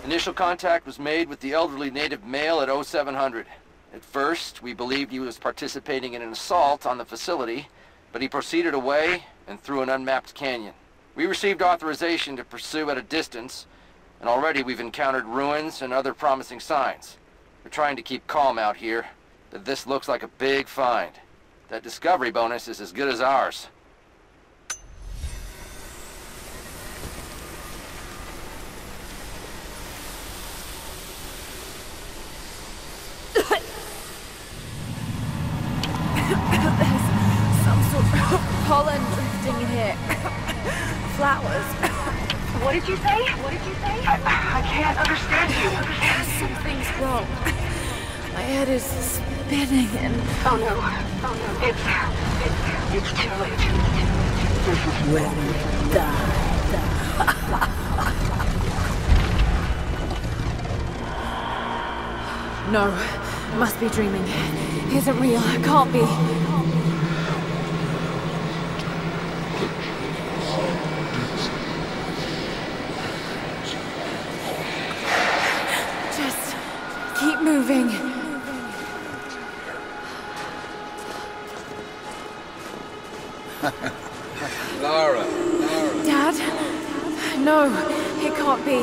Initial contact was made with the elderly native male at 0700. At first, we believed he was participating in an assault on the facility, but he proceeded away and through an unmapped canyon. We received authorization to pursue at a distance, and already we've encountered ruins and other promising signs. We're trying to keep calm out here, but this looks like a big find. That discovery bonus is as good as ours. Pollen drifting in here. Flowers. What did you say? What did you say? I can't understand you. Something's wrong. My head is spinning and... Oh no. Oh no. It's too late. When you die. No. Must be dreaming. Isn't real. Can't be. Keep moving. Lara. Dad? No, it can't be.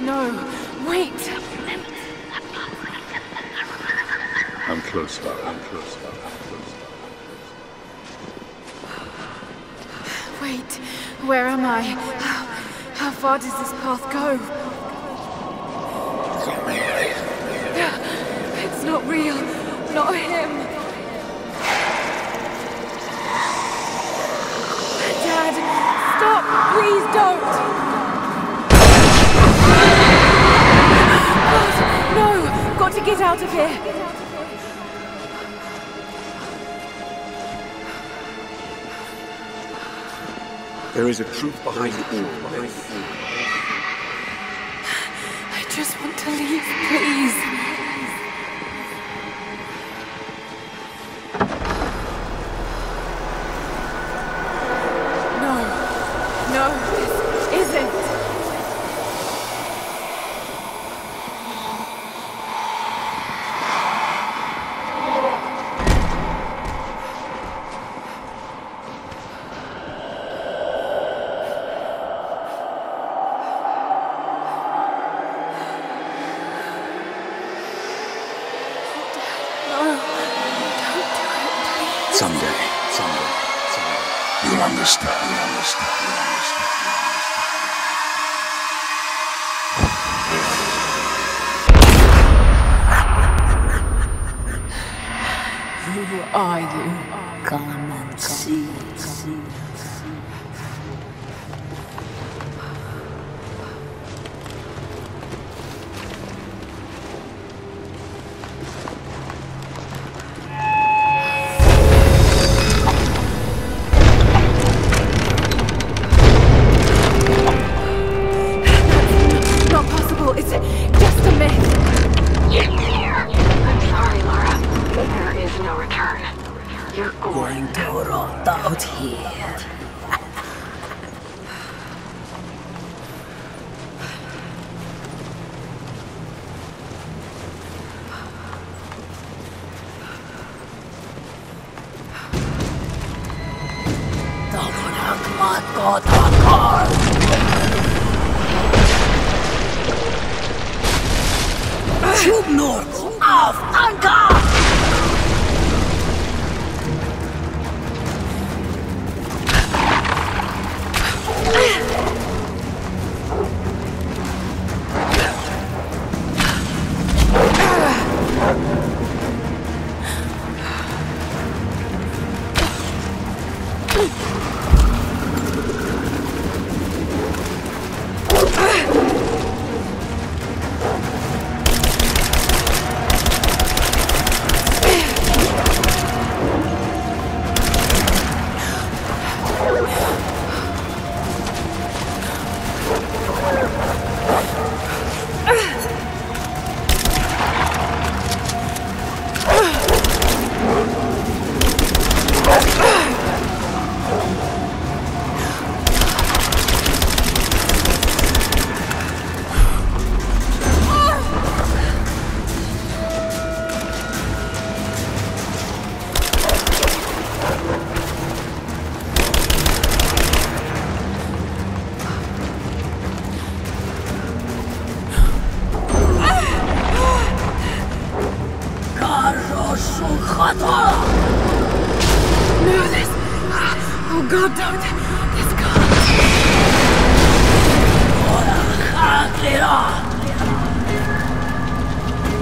No, wait. I'm close, Lara. I'm close, Lara. Wait, where am I? How far does this path go? It's not real. Not him. Dad, stop! Please don't! God, no! Got to get out of here! There is a truth behind all. I just want to leave, please. No, this isn't. Someday. You'll understand. Who are you? Come and see. Not possible. It's just a myth. I'm sorry, Lara. There is no return. You're Going to rot out here. North of Anchor! No, this... Oh God, don't. This can't.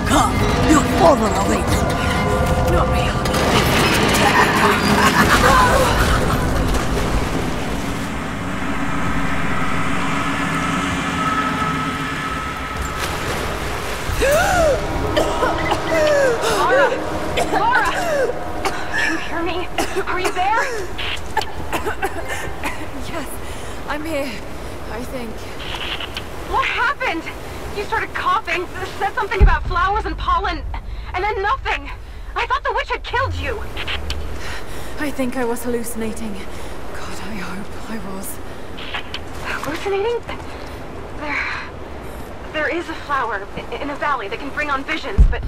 Come, your father awaits. Not real. Laura! Laura! Can you hear me? Are you there? Yes, I'm here, I think. What happened? You started coughing, said something about flowers and pollen, and then nothing. I thought the witch had killed you. I think I was hallucinating. God, I hope I was. Hallucinating? There is a flower in a valley that can bring on visions, but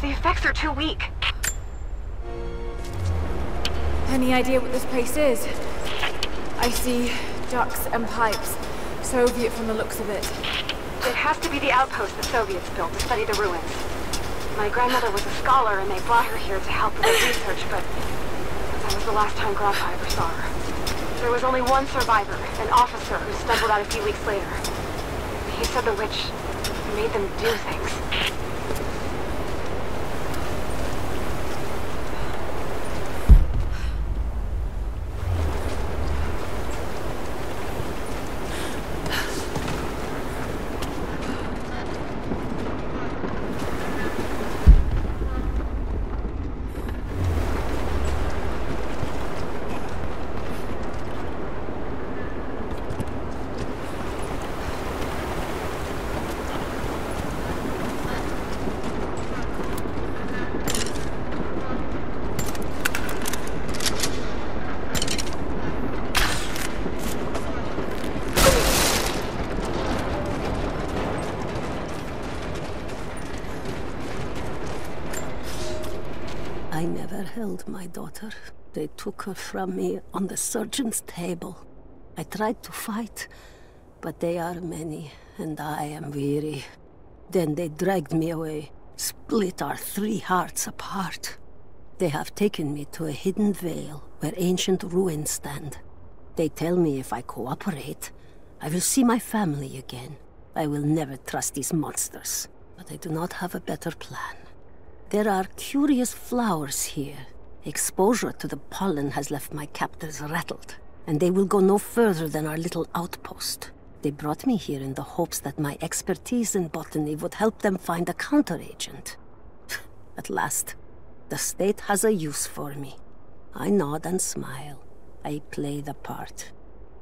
the effects are too weak. Any idea what this place is? I see ducks and pipes. Soviet from the looks of it. It has to be the outpost the Soviets built to study the ruins. My grandmother was a scholar and they brought her here to help with the research, but that was the last time Grandpa ever saw her. There was only one survivor, an officer who stumbled out a few weeks later. He said the witch made them do things. I never held my daughter. They took her from me on the surgeon's table. I tried to fight, but they are many, and I am weary. Then they dragged me away, split our 3 hearts apart. They have taken me to a hidden vale where ancient ruins stand. They tell me if I cooperate, I will see my family again. I will never trust these monsters, but I do not have a better plan. There are curious flowers here. Exposure to the pollen has left my captors rattled, and they will go no further than our little outpost. They brought me here in the hopes that my expertise in botany would help them find a counteragent. At last, the state has a use for me. I nod and smile. I play the part.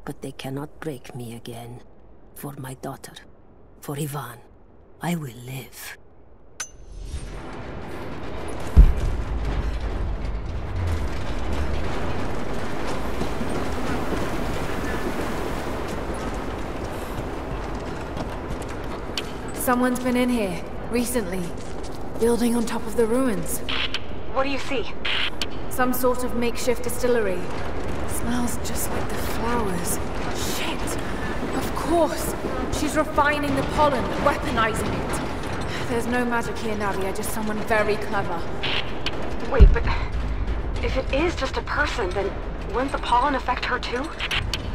But they cannot break me again. For my daughter, for Ivan, I will live. Someone's been in here, recently. Building on top of the ruins. What do you see? Some sort of makeshift distillery. Smells just like the flowers. Shit! Of course! She's refining the pollen, weaponizing it. There's no magic here, Nadia, just someone very clever. Wait, but if it is just a person, then wouldn't the pollen affect her too?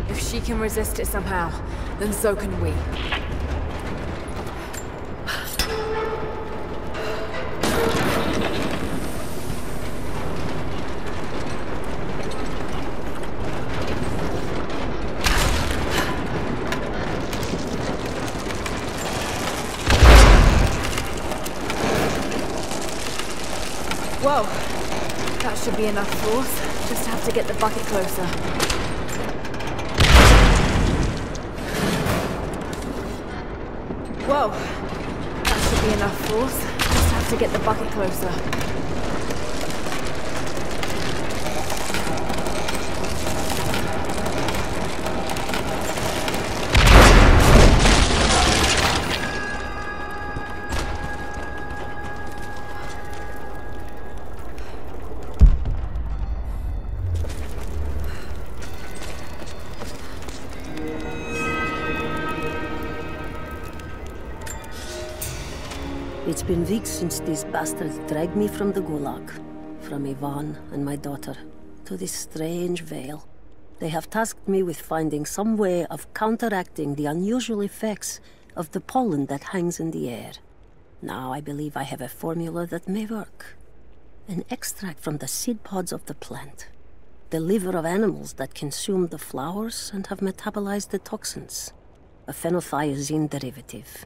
If she can resist it somehow, then so can we. Whoa, that should be enough force. Just have to get the bucket closer. Whoa, that should be enough force. Just have to get the bucket closer. It's been weeks since these bastards dragged me from the gulag. from Ivan and my daughter to this strange veil. They have tasked me with finding some way of counteracting the unusual effects of the pollen that hangs in the air. Now I believe I have a formula that may work. An extract from the seed pods of the plant. The liver of animals that consume the flowers and have metabolized the toxins. A phenothiazine derivative.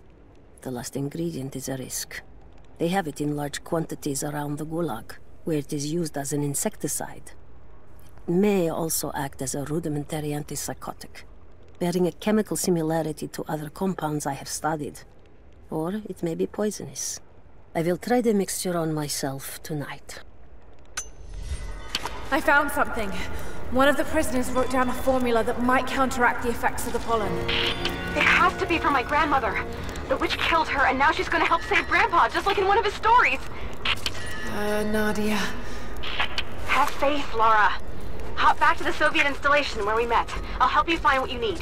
The last ingredient is a risk. They have it in large quantities around the Gulag, where it is used as an insecticide. It may also act as a rudimentary antipsychotic, bearing a chemical similarity to other compounds I have studied. Or it may be poisonous. I will try the mixture on myself tonight. I found something. One of the prisoners wrote down a formula that might counteract the effects of the pollen. It has to be for my grandmother. The witch killed her, and now she's gonna help save Grandpa, just like in one of his stories. Nadia. Have faith, Laura. Hop back to the Soviet installation where we met. I'll help you find what you need.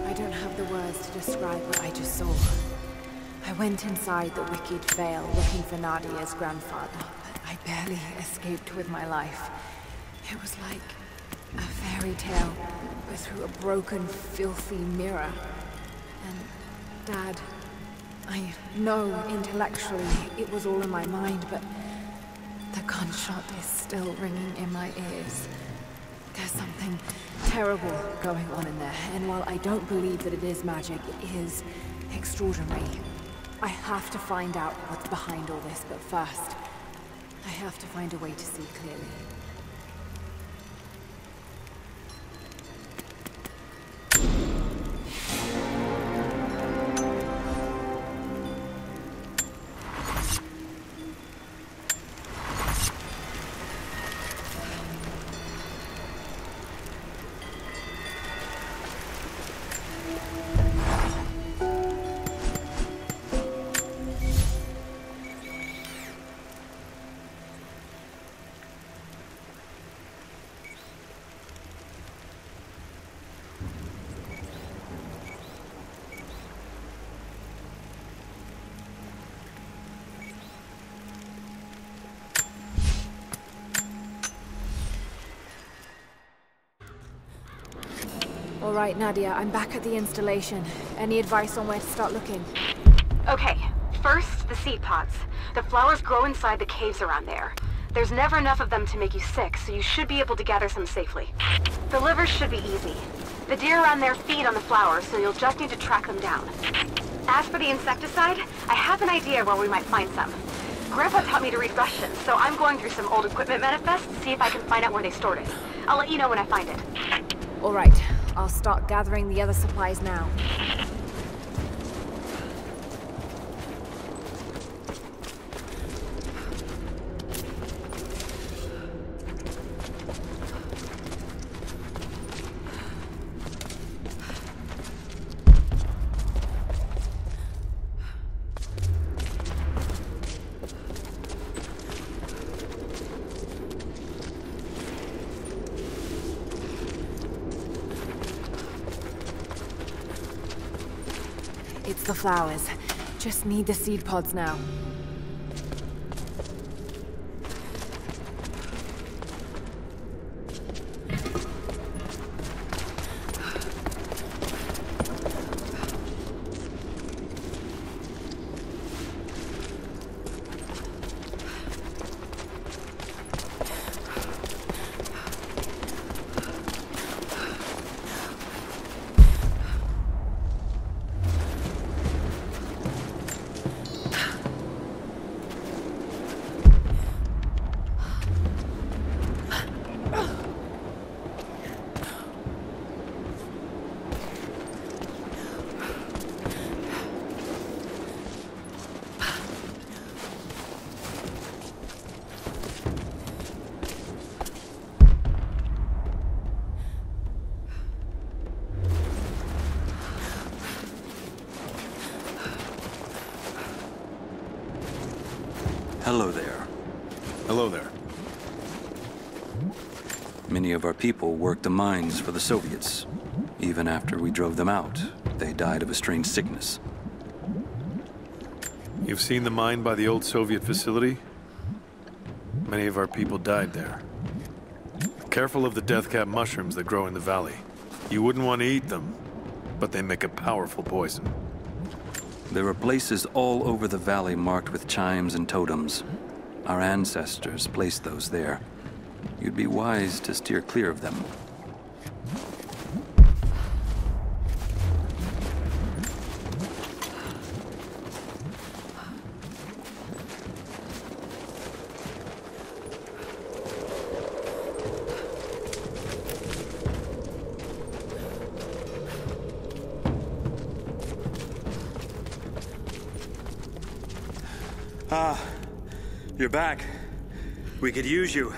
I don't have the words to describe what I just saw. I went inside the wicked veil looking for Nadia's grandfather, but I barely escaped with my life. It was like a fairy tale, but through a broken, filthy mirror. And Dad, I know intellectually it was all in my mind, but the gunshot is still ringing in my ears. There's something terrible going on in there, and while I don't believe that it is magic, it is extraordinary. I have to find out what's behind all this, but first, I have to find a way to see clearly. All right, Nadia, I'm back at the installation. Any advice on where to start looking? Okay, first, the seed pods. The flowers grow inside the caves around there. There's never enough of them to make you sick, so you should be able to gather some safely. The livers should be easy. The deer around there feed on the flowers, so you'll just need to track them down. As for the insecticide, I have an idea where we might find some. Grandpa taught me to read Russian, so I'm going through some old equipment manifests to see if I can find out where they stored it. I'll let you know when I find it. All right, I'll start gathering the other supplies now. It's the flowers. Just need the seed pods now. Hello there. Hello there. Many of our people worked the mines for the Soviets. Even after we drove them out, they died of a strange sickness. You've seen the mine by the old Soviet facility? Many of our people died there. Careful of the death cap mushrooms that grow in the valley. You wouldn't want to eat them, but they make a powerful poison. There are places all over the valley marked with chimes and totems. Our ancestors placed those there. You'd be wise to steer clear of them. Ah, you're back. We could use you.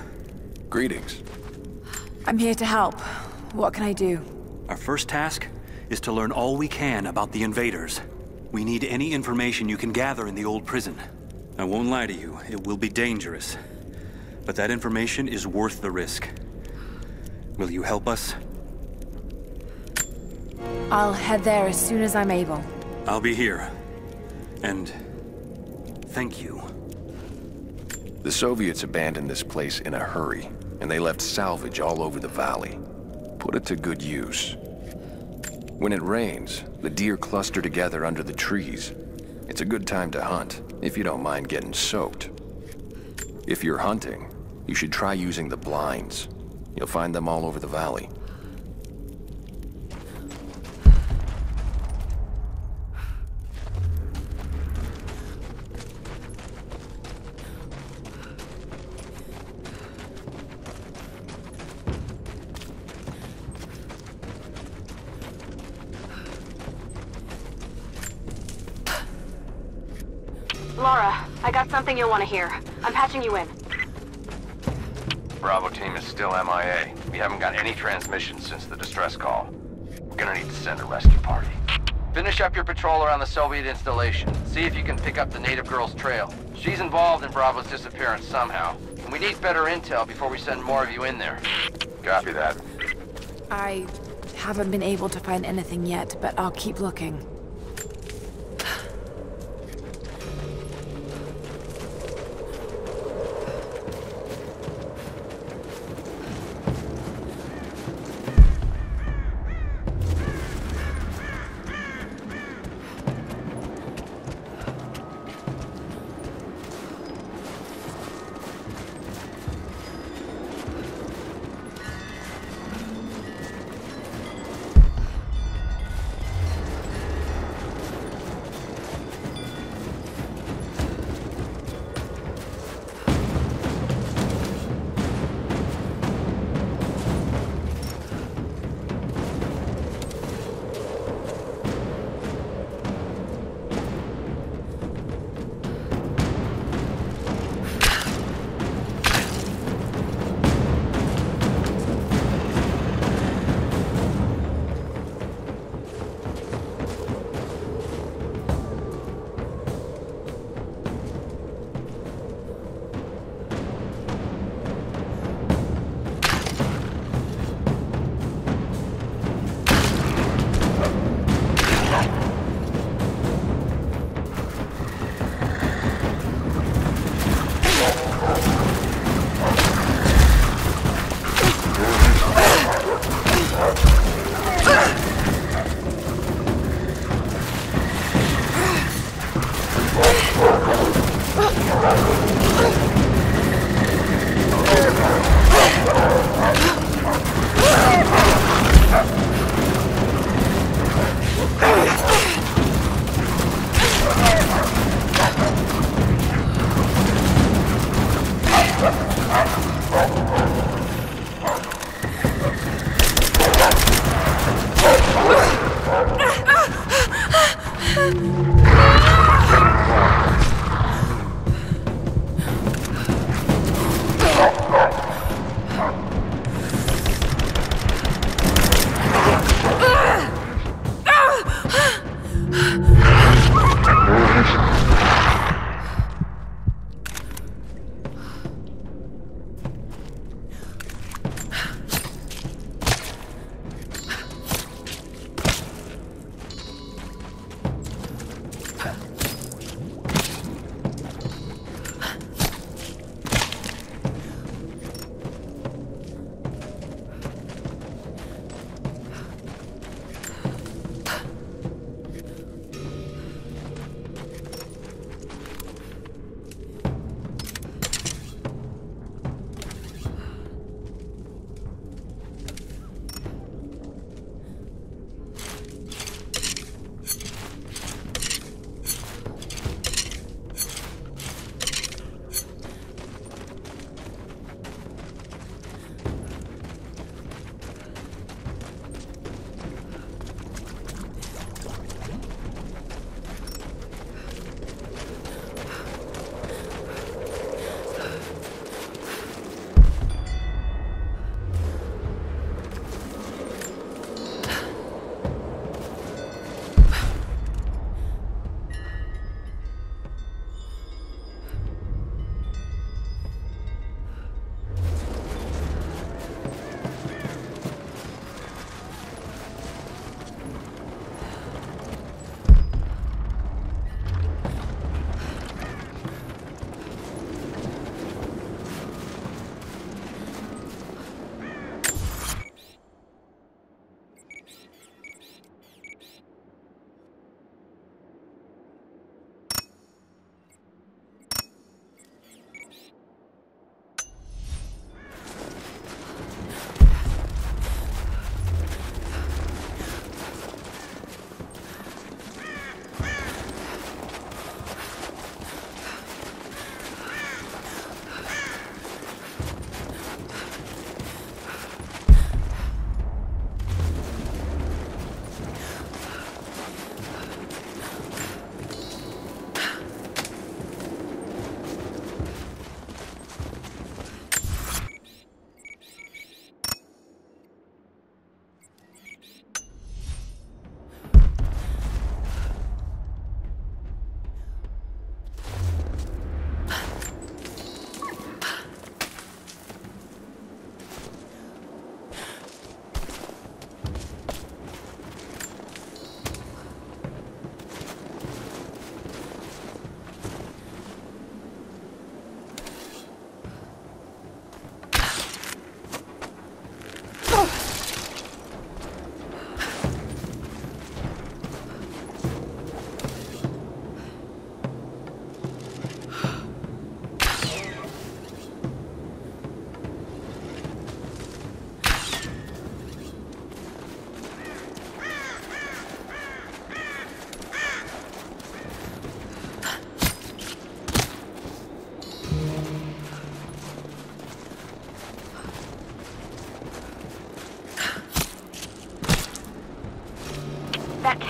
Greetings. I'm here to help. What can I do? Our first task is to learn all we can about the invaders. We need any information you can gather in the old prison. I won't lie to you, it will be dangerous. But that information is worth the risk. Will you help us? I'll head there as soon as I'm able. I'll be here. And thank you. The Soviets abandoned this place in a hurry, and they left salvage all over the valley. Put it to good use. When it rains, the deer cluster together under the trees. It's a good time to hunt, if you don't mind getting soaked. If you're hunting, you should try using the blinds. You'll find them all over the valley. Laura, I got something you'll want to hear. I'm patching you in. Bravo team is still MIA. We haven't got any transmissions since the distress call. We're gonna need to send a rescue party. Finish up your patrol around the Soviet installation. See if you can pick up the native girl's trail. She's involved in Bravo's disappearance somehow. And we need better intel before we send more of you in there. Copy that. I haven't been able to find anything yet, but I'll keep looking.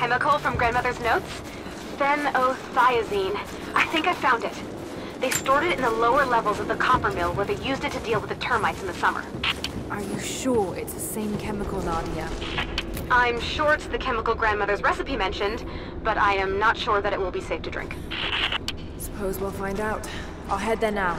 chemical from Grandmother's notes? Phenothiazine. I think I found it. They stored it in the lower levels of the copper mill where they used it to deal with the termites in the summer. Are you sure it's the same chemical, Nadia? I'm sure it's the chemical Grandmother's recipe mentioned, but I am not sure that it will be safe to drink. Suppose we'll find out. I'll head there now.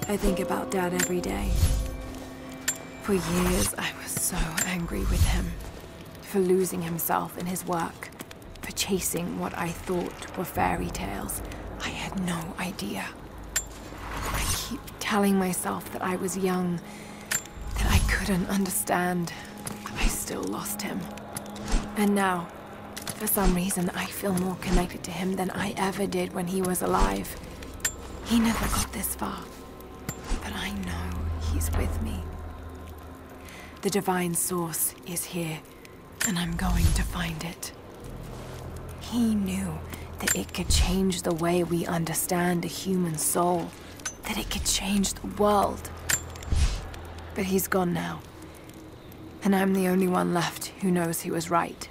I think about Dad every day. For years, I was so angry with him. For losing himself in his work. For chasing what I thought were fairy tales. I had no idea. I keep telling myself that I was young, that I couldn't understand. I still lost him. And now, for some reason, I feel more connected to him than I ever did when he was alive. He never got this far. But I know he's with me. The divine source is here, and I'm going to find it. He knew that it could change the way we understand a human soul, that it could change the world. But he's gone now, and I'm the only one left who knows he was right.